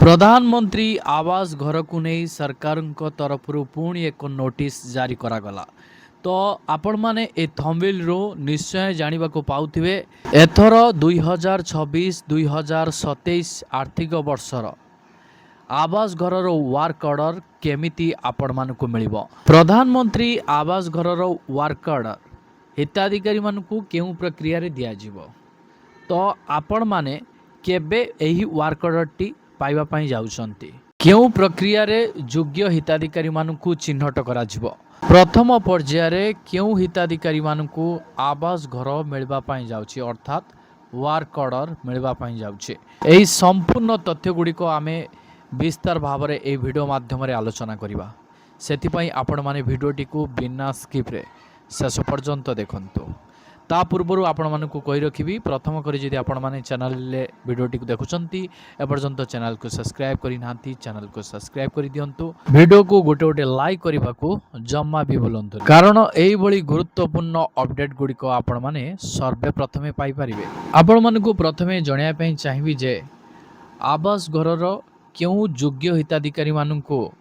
प्रधानमंत्री आवास घर को नहीं सरकार तरफ पुणी एक नोटिस जारी करागला। तो आपण माने ए थंबनेल रो निश्चय जानिबा को पाउथिबे एथर 2026-2027 आर्थिक वर्षर आवास घर वर्क ऑर्डर केमिति आपण मानकु मिलिबो। प्रधानमंत्री आवास घर वर्क ऑर्डर हिताधिकारी मानकु केउ प्रक्रिया रे दिया जिवो। तो आपण माने केबे एही वर्क ऑर्डर टी पाइबा पई जाउछंती, केउ प्रक्रिया रे योग्य हिताधिकारी मानकु चिन्हट करा जिवो। प्रथम पर्याय रे केउ हिताधिकारी मानकु आवास घर मिलबा पई जाउछि अर्थात वर्क ऑर्डर मिलबा पई जाउछि। एही संपूर्ण तथ्य गुडी को आमे विस्तार भाव रे ए वीडियो माध्यम रे आलोचना करिबा। सेति पई आपण माने वीडियोटी को बिना स्किप रे शेष पर्यंत देखंतु। ता पूर्व आपण मानकु कहि रखिबी प्रथम करी जदि आपण माने चैनल ले वीडियोटी को देखुचंती ए पर्यंत चैनल को सब्सक्राइब करि नांती चैनल को सब्सक्राइब करि दियंतु। वीडियो को गोटे गोटे लाइक करिबा को जम्मा भी भूलंतु, कारण एई भली गुरुत्वपूर्ण अपडेट गुडी को आपण माने सर्वे प्रथमे पाई परिबे। आपण मानकु प्रथमे जणाया पई चाहिबी जे आवास घरर केउ योग्य हिताधिकारी मानकु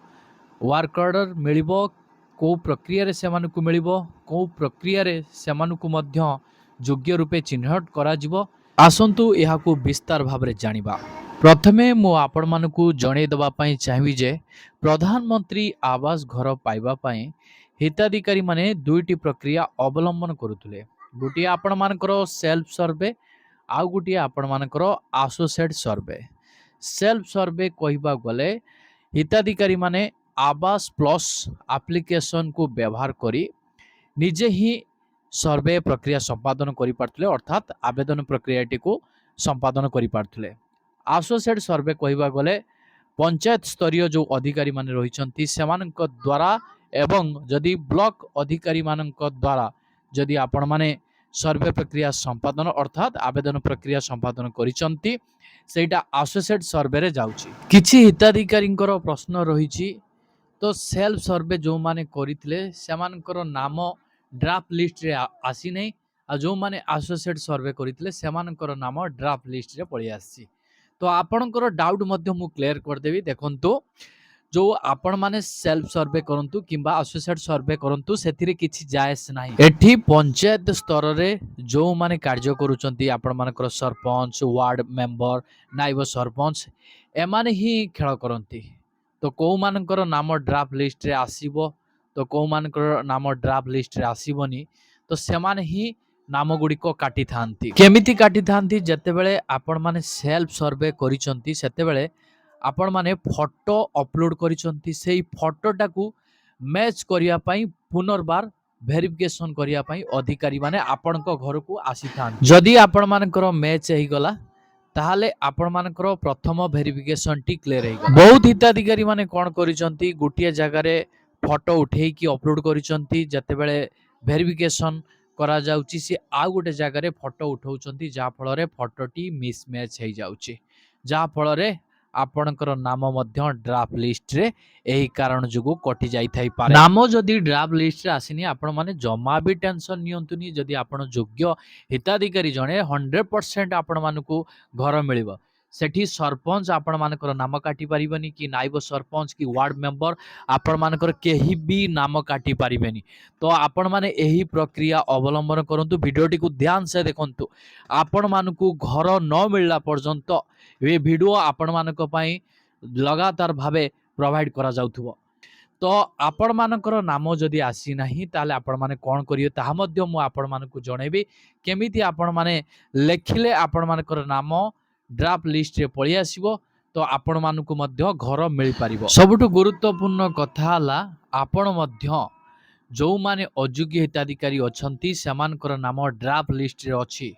वर्क ऑर्डर मिलिबो, को प्रक्रिया रे सेमानकु मिलिबो, को प्रक्रिया रे सेमानकु मध्य योग्य रूपे चिन्हट करा जिवो। आसंतु एहाकु विस्तार भाव रे जानिबा। प्रथमे मो आपण मानकु जणे दबा पई चाहिबी जे प्रधानमंत्री आवास घर पाइबा पई हिताधिकारी माने दुईटी प्रक्रिया अवलंबन करुतले। गुटी आपण मानकर सेल्फ सर्वे आ गुटी आपण मानकर एसोसिएट सर्वे। सेल्फ सर्वे कहिबा गले हिताधिकारी माने आवास प्लस एप्लिकेशन को व्यवहार करी निजे ही सर्वे प्रक्रिया संपादन करि पारथले, अर्थात आवेदन प्रक्रियाटी को संपादन करि पारथले। एसोसिएट सर्वे कहिबा गले पंचायत स्तरीय जो अधिकारी माने रहिचंती सेमानक द्वारा एवं जदि ब्लॉक अधिकारी मानक द्वारा जदि आपण माने सर्वे प्रक्रिया संपादन अर्थात आवेदन प्रक्रिया संपादन करिचंती सेटा एसोसिएट सर्वे रे जाउची। किछि हिताधिकारींकर प्रश्न रहिची, तो सेल्फ सर्वे जो माने करितले सेमानकर नाम ड्राफ्ट लिस्ट रे आसी नै आ जो माने एसोसिएट सर्वे करितले सेमानकर नाम ड्राफ्ट लिस्ट रे पळि आसी। तो आपनकर डाउट मध्य मु क्लियर कर देबी। देखंतु जो आपण माने सेल्फ सर्वे करंतु किंबा एसोसिएट सर्वे करंतु सेथिरे किछि जायस नाही। एठी पंचायत स्तर रे जो माने कार्य करूचंती आपण मानकर सरपंच, वार्ड मेंबर, नायब सरपंच एमाने ही खेळ करंती। तो को मानकर नाम ड्राफ्ट लिस्ट रे आसीबो, तो को मानकर नाम ड्राफ्ट लिस्ट रे आसीबोनी, तो सेमाने ही नाम गुडी को काटी थांती। केमिति काटी थांती, जते बेले आपण माने सेल्फ सर्वे करिसंती सेते बेले आपण माने फोटो अपलोड करिसंती, सेही फोटोटा को मैच करिया पई पुनर्बार वेरिफिकेशन करिया पई अधिकारी माने आपण को घर को आसी थांती। जदि आपण मानकर मैच हेई गला ताहले आपण मानकर प्रथम वेरिफिकेशन टी क्लियर हेई गला। बहुत हिताधिकारी माने कोन करिसंती गोटिया जगह रे फोटो उठेई की अपलोड करिसंती, जते बेले वेरिफिकेशन करा जाउची से आ गोटे जगह रे फोटो उठाउचंती जा फल रे फोटोटी मिसमैच हेई जाउची, जा फल रे आपणकर नाम मध्य ड्राफ्ट लिस्ट रे एही कारण जुगु कटि जाई थाई पारे। नाम जदि ड्राफ्ट लिस्ट रे आसीनी आपण माने जमा भी टेंशन नियंतुनी। जदि आपण योग्य हिताधिकारी जणे 100% आपण मानकु घर मिलिबो, सेठी सरपंच आपण मानकर नाम काटी पारिबनी कि नायब सरपंच कि वार्ड मेंबर आपण मानकर केही भी नाम काटी पारिबेनी। तो आपण माने एही प्रक्रिया अवलंबन करंतु। वीडियोटी को ध्यान से देखंतु। आपण मानकु घर न मिलला पर्यंत ये वीडियो आपण मानक पई लगातार भावे प्रोवाइड करा जाउथबो। तो आपण मानकर नाम जदि आसी नाही ताले आपण माने कोन करियो ताहा मध्य मु आपण मानकु जणेबी। केमिति आपण माने लेखिले आपण मानकर नाम ड्राफ्ट लिस्ट रे पळि आसीबो, तो आपण मानकु मध्य घर मिल पारिबो। सबुठु गुरुत्वपूर्ण कथा हला आपण मध्य जो माने अयोग्य हिताधिकारी अछंती सेमानकर नाम ड्राफ्ट लिस्ट रे अछि,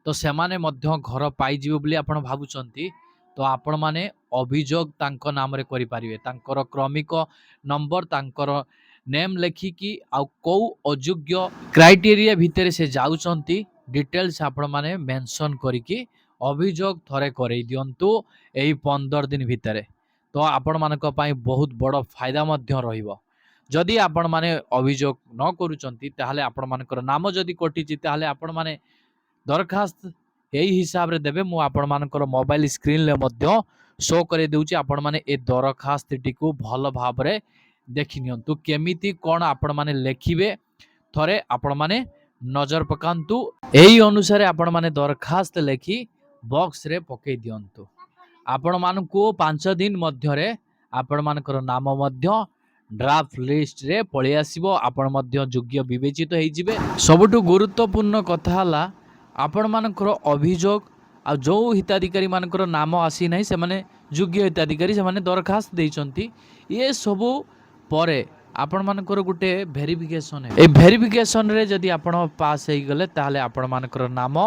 तो सेमाने मध्य घर पाई जिवो बोली आपण भाबुचंती, तो आपण माने अभियोग तांको नाम रे करि पारिबे। तांकर क्रमिक नंबर तांकर नेम लेखि की आ को अयोग्य क्राइटेरिया भितरे से जाउचंती डिटेल्स आपण माने मेंशन करि की अभियोग थरे करै दियंतु एही 15 दिन भितरे। तो आपण मानक पई बहुत बड़ फायदा मध्य रहिबो। जदि आपण माने अभियोग न करूचंती ताहले आपण मानकर नाम जदि कटिची ताहले आपण माने दरखास्त यही हिसाब रे देबे। मु आपण मानकर मोबाइल स्क्रीन ले मध्य शो कर देउची आपण माने ए दरखास्तटी को भल भाबरे देखि नियंतु केमिति कोन आपण माने लेखिबे थरे आपण माने नजर पकांतु एही अनुसार आपण माने दरखास्त लेखि बॉक्स रे पकई दियंतु आपण मानकु 5 दिन मध्यरे आपण मानकर नाम मध्य ड्राफ्ट लिस्ट रे पळि आसीबो आपण मध्य योग्य विवेचित हेइ जिवे सबटु गुरुत्वपूर्ण कथा हला आपण मानकर अभियोग आ जो हिताधिकारी मानकर नाम आसी नाही से माने योग्य हिताधिकारी से माने दरखास्त देइचंती ये सबु परे आपण मानकर गुटे वेरिफिकेशन है ए वेरिफिकेशन रे जदी आपण पास हेइ गले ताले आपण मानकर नाम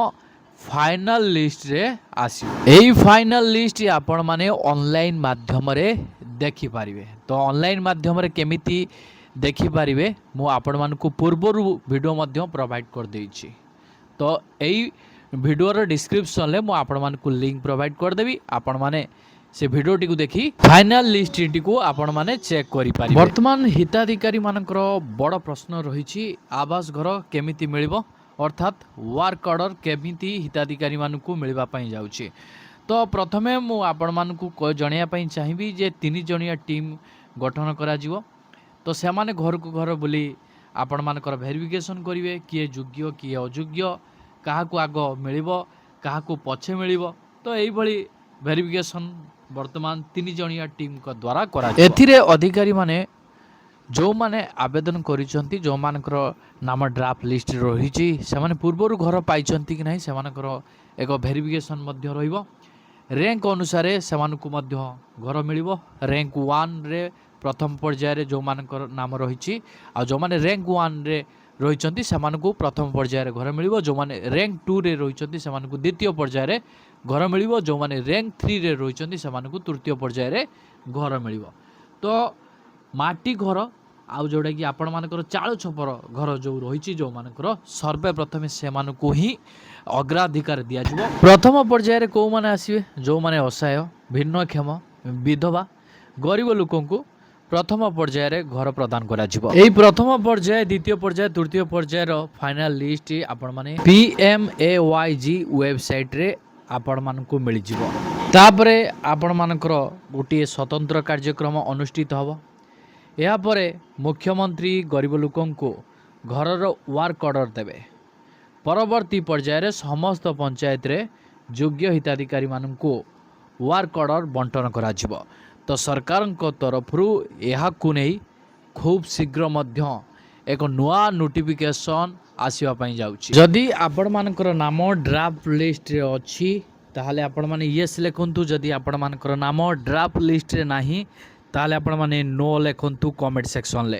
फाइनल लिस्ट रे आसी एई फाइनल लिस्ट आपण माने ऑनलाइन माध्यम रे देखि पारिबे तो ऑनलाइन माध्यम रे केमिति देखि पारिबे मु आपण मानकु पूर्वरु वीडियो मध्य प्रोवाइड कर देइछि तो एई वीडियो रो डिस्क्रिप्शन ले मु आपण मानकु लिंक प्रोवाइड कर देबी आपण माने से वीडियो टी को देखि फाइनल लिस्ट टी को आपण माने चेक करि पारिबे वर्तमान हिताधिकारी मानकर बड़ प्रश्न रहिछि आवास घर केमिति मिलिबो अर्थात वर्क ऑर्डर केमिति हिताधिकारी मानकु मिलबा पई जाउछि तो प्रथमे मु आपण मानकु जणिया पई चाहिबी जे 3 जणिया टीम गठन करा जिवो तो से माने घर को घर बुली आपण मानकर वेरिफिकेशन करिवे किए योग्य किए अयोग्य काहा को आगो मिलिबो काहा को पछे मिलिबो तो एई भली वेरिफिकेशन वर्तमान 3 जणिया टीम को द्वारा करा एथिरे अधिकारी माने जो माने आवेदन करिसंती जो मानकर नाम ड्राफ्ट लिस्ट रहिछि से माने पूर्वरु घर पाइचंती कि नाही से मानकर एक वेरिफिकेशन मध्य रहिबो रैंक अनुसार से मानकु मध्य घर मिलिबो रैंक 1 रे प्रथम पर्याय रे जो मानकर नाम रहिछि आ जो माने रैंक 1 रे रहिचंती से मानकु प्रथम पर्याय रे घर मिलिबो जो माने रैंक 2 रे रहिचंती से मानकु द्वितीय पर्याय रे घर मिलिबो जो माने रैंक 3 रे रहिचंती से मानकु तृतीय पर्याय रे घर मिलिबो तो माटी घर आउ जोड़ा कि आपण मानकर चाल छपर घर जो रही जो मानकर सर्वे प्रथमे से मानकु ही अग्राधिकार दिया जिवो प्रथम पर्याय रे को माने आसीबे जो माने असहाय भिन्नक्षम विधवा गरीब लोकंकु प्रथम पर्याय रे घर प्रदान करा जिवो एई प्रथम पर्याय द्वितीय पर्याय तृतीय पर्याय रो फाइनल लिस्ट आपण माने PMAYG वेबसाइट रे आपण मानकु मिल जिवो तापरे आपण मानकर गोटे स्वतंत्र कार्यक्रम अनुष्ठित हबो या परे मुख्यमंत्री गरीब लोकंकु घरर वर्क ऑर्डर देबे परवर्ती पर्याय रे समस्त पंचायत रे योग्य हिताधिकारी मानकु वर्क ऑर्डर बंटन करा जिवो तो सरकार तरफरु एहाकु नै खूब शीघ्र मध्य एक नुआ नोटिफिकेशन आसीबा पई जाउची जदि आपण मानकर नाम ड्राफ्ट लिस्ट रे अछि ताहाले आपण माने यस लेखंतु जदि आपण मानकर नाम ड्राफ्ट लिस्ट रे नाही ताले आपण माने नो लेखंतु कमेंट सेक्शन ले।